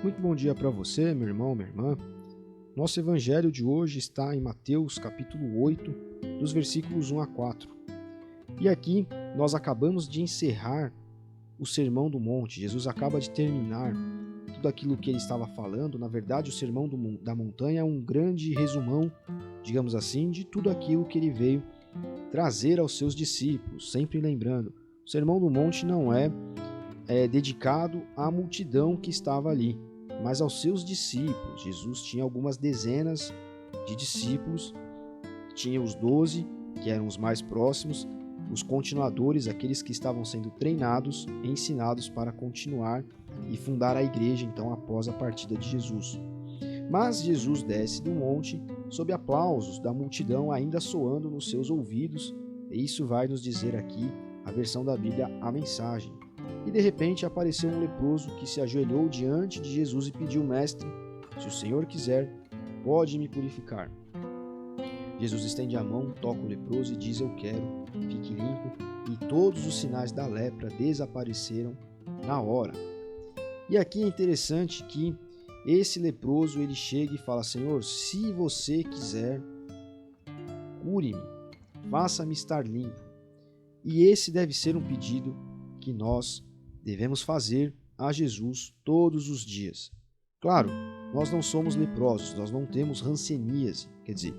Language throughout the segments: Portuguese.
Muito bom dia para você, meu irmão, minha irmã. Nosso evangelho de hoje está em Mateus, capítulo 8, dos versículos 1 a 4. E aqui nós acabamos de encerrar o Sermão do Monte. Jesus acaba de terminar tudo aquilo que ele estava falando. Na verdade, o Sermão da Montanha é um grande resumão, digamos assim, de tudo aquilo que ele veio trazer aos seus discípulos. Sempre lembrando, o Sermão do Monte não é dedicado à multidão que estava ali, mas aos seus discípulos. Jesus tinha algumas dezenas de discípulos, tinha os 12, que eram os mais próximos, os continuadores, aqueles que estavam sendo treinados, ensinados para continuar e fundar a igreja, então, após a partida de Jesus. Mas Jesus desce do monte sob aplausos da multidão ainda soando nos seus ouvidos, e isso vai nos dizer aqui a versão da Bíblia, a mensagem. E de repente apareceu um leproso que se ajoelhou diante de Jesus e pediu: Mestre, se o Senhor quiser, pode me purificar. Jesus estende a mão, toca o leproso e diz: Eu quero, fique limpo. E todos os sinais da lepra desapareceram na hora. E aqui é interessante que esse leproso ele chega e fala: Senhor, se você quiser, cure-me, faça-me estar limpo. E esse deve ser um pedido que nós devemos fazer a Jesus todos os dias. Claro, nós não somos leprosos, nós não temos hanseníase, quer dizer,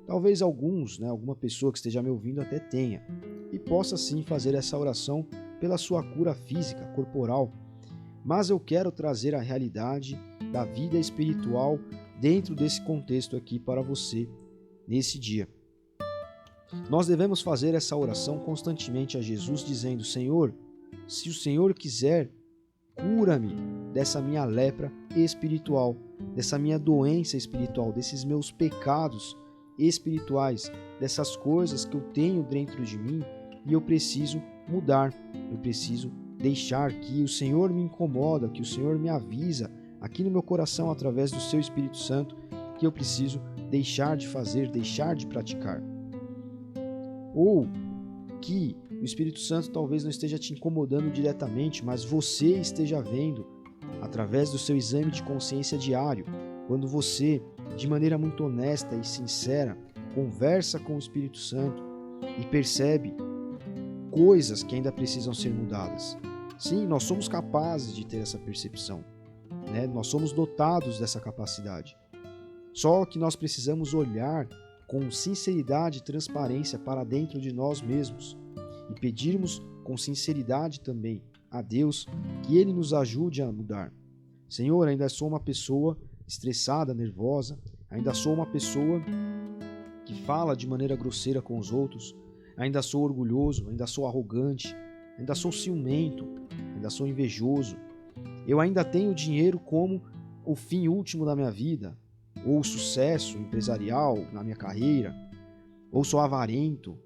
talvez alguma pessoa que esteja me ouvindo até tenha, e possa sim fazer essa oração pela sua cura física, corporal, mas eu quero trazer a realidade da vida espiritual dentro desse contexto aqui para você nesse dia. Nós devemos fazer essa oração constantemente a Jesus, dizendo: Senhor, se o Senhor quiser, cura-me dessa minha lepra espiritual, dessa minha doença espiritual, desses meus pecados espirituais, dessas coisas que eu tenho dentro de mim e eu preciso mudar, eu preciso deixar que o Senhor me incomoda, que o Senhor me avisa aqui no meu coração através do seu Espírito Santo que eu preciso deixar de fazer, deixar de praticar. Ou que o Espírito Santo talvez não esteja te incomodando diretamente, mas você esteja vendo através do seu exame de consciência diário, quando você, de maneira muito honesta e sincera, conversa com o Espírito Santo e percebe coisas que ainda precisam ser mudadas. Sim, nós somos capazes de ter essa percepção, né? Nós somos dotados dessa capacidade. Só que nós precisamos olhar com sinceridade e transparência para dentro de nós mesmos e pedirmos com sinceridade também a Deus que Ele nos ajude a mudar. Senhor, ainda sou uma pessoa estressada, nervosa, ainda sou uma pessoa que fala de maneira grosseira com os outros, ainda sou orgulhoso, ainda sou arrogante, ainda sou ciumento, ainda sou invejoso, eu ainda tenho dinheiro como o fim último da minha vida, ou sucesso empresarial na minha carreira, ou sou avarento,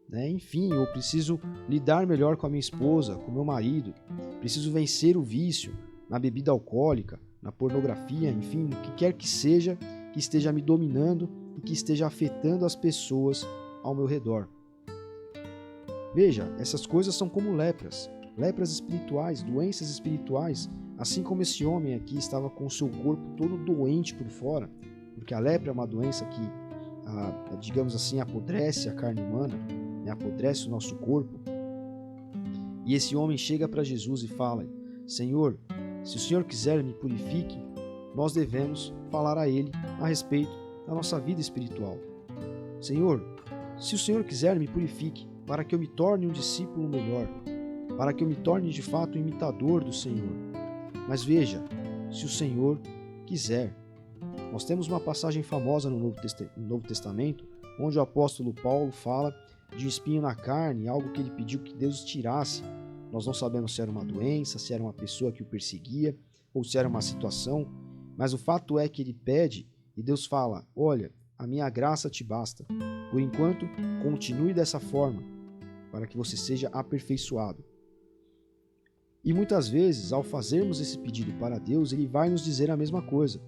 né? Enfim, eu preciso lidar melhor com a minha esposa, com o meu marido, preciso vencer o vício na bebida alcoólica, na pornografia, enfim, o que quer que seja que esteja me dominando e que esteja afetando as pessoas ao meu redor. Veja, essas coisas são como lepras espirituais, doenças espirituais, assim como esse homem aqui estava com o seu corpo todo doente por fora, porque a lepra é uma doença que, digamos assim, apodrece a carne humana, né, apodrece o nosso corpo. E esse homem chega para Jesus e fala: Senhor, se o Senhor quiser me purifique, nós devemos falar a Ele a respeito da nossa vida espiritual. Senhor, se o Senhor quiser me purifique, para que eu me torne um discípulo melhor, para que eu me torne de fato um imitador do Senhor. Mas veja, se o Senhor quiser. Nós temos uma passagem famosa no Novo Testamento, onde o apóstolo Paulo fala de um espinho na carne, algo que ele pediu que Deus tirasse. Nós não sabemos se era uma doença, se era uma pessoa que o perseguia, ou se era uma situação, mas o fato é que ele pede e Deus fala: olha, a minha graça te basta. Por enquanto, continue dessa forma, para que você seja aperfeiçoado. E muitas vezes, ao fazermos esse pedido para Deus, Ele vai nos dizer a mesma coisa.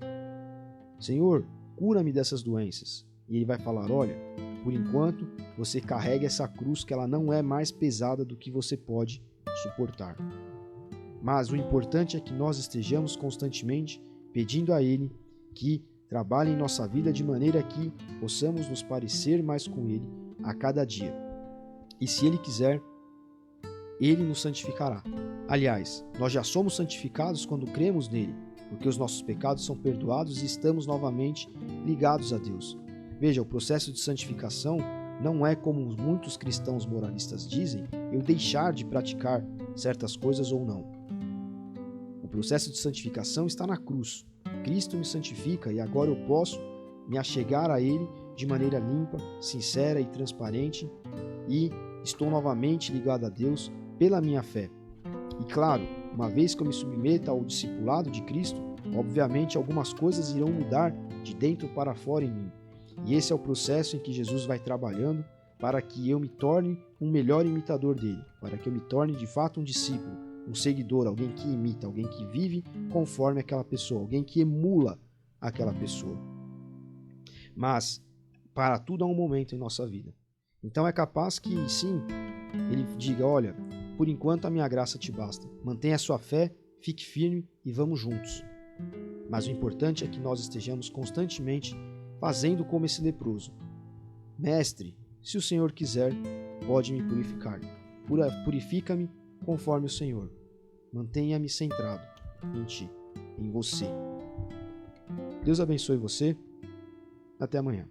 Senhor, cura-me dessas doenças. E Ele vai falar: olha, por enquanto, você carrega essa cruz que ela não é mais pesada do que você pode suportar. Mas o importante é que nós estejamos constantemente pedindo a Ele que trabalhe em nossa vida de maneira que possamos nos parecer mais com Ele a cada dia. E se Ele quiser, Ele nos santificará. Aliás, nós já somos santificados quando cremos nele, porque os nossos pecados são perdoados e estamos novamente ligados a Deus. Veja, o processo de santificação não é como muitos cristãos moralistas dizem, eu deixar de praticar certas coisas ou não. O processo de santificação está na cruz. Cristo me santifica e agora eu posso me achegar a Ele de maneira limpa, sincera e transparente e estou novamente ligado a Deus pela minha fé. E claro, uma vez que eu me submeta ao discipulado de Cristo, obviamente algumas coisas irão mudar de dentro para fora em mim. E esse é o processo em que Jesus vai trabalhando para que eu me torne um melhor imitador dele, para que eu me torne de fato um discípulo, um seguidor, alguém que imita, alguém que vive conforme aquela pessoa, alguém que emula aquela pessoa. Mas para tudo há um momento em nossa vida. Então é capaz que sim, ele diga, olha, por enquanto a minha graça te basta. Mantenha a sua fé, fique firme e vamos juntos. Mas o importante é que nós estejamos constantemente fazendo como esse leproso. Mestre, se o Senhor quiser, pode me purificar. Purifica-me conforme o Senhor. Mantenha-me centrado em Ti, em você. Deus abençoe você. Até amanhã.